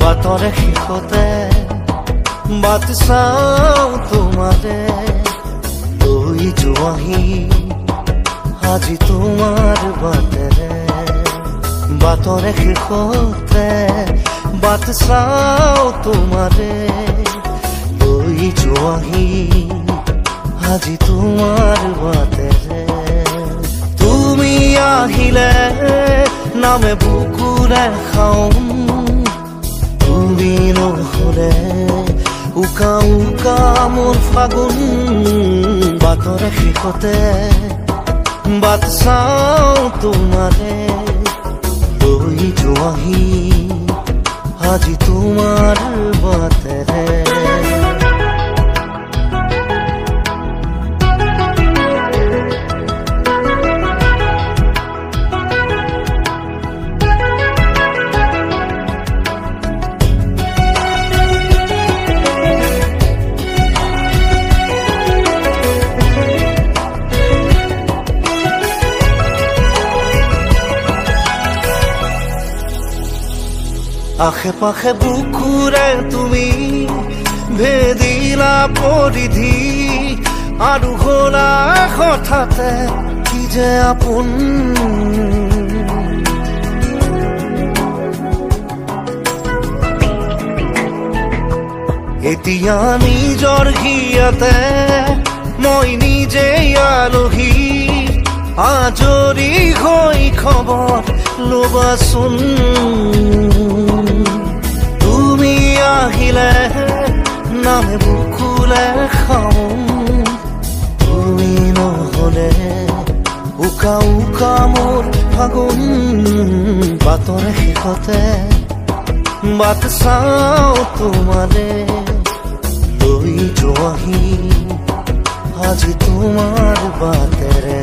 বাটৰে শেষতে বাট চাওঁ তোমাৰে লৈ যোৱাহি আজি তোমাৰ বাটেৰে বাটৰে শেষতে বাট চাওঁ তোমাৰে লৈ যোৱাহি আজি তোমাৰ বাটেৰে তুমি আহিলে নামে বুকুৰে খাওঁ তুমি নহলে উকা উকা মোৰ ফাগুন বাটৰে শেষতে বাট চাওঁ তোমাৰে লৈ যোৱাহি আজি তোমাৰ বাটেৰে আশে পাশে বুকুৰে তুমি ভেদিলা পৰিধি আৰু হলা হঠাতে কি যে আপোন এতিয়া নিজৰ হিয়াতে মই নিজে আলহী আজৰি হৈ খবৰ ল'বাচোন তুমি আহিলে নামে বুকুলে খাওঁ তুমি নহলে উকা উকা মোৰ ফাগুন বাটৰে শেষতে বাট চাওঁ তোমাৰে লৈ যোৱাহি আজি তোমাৰ বাটেৰে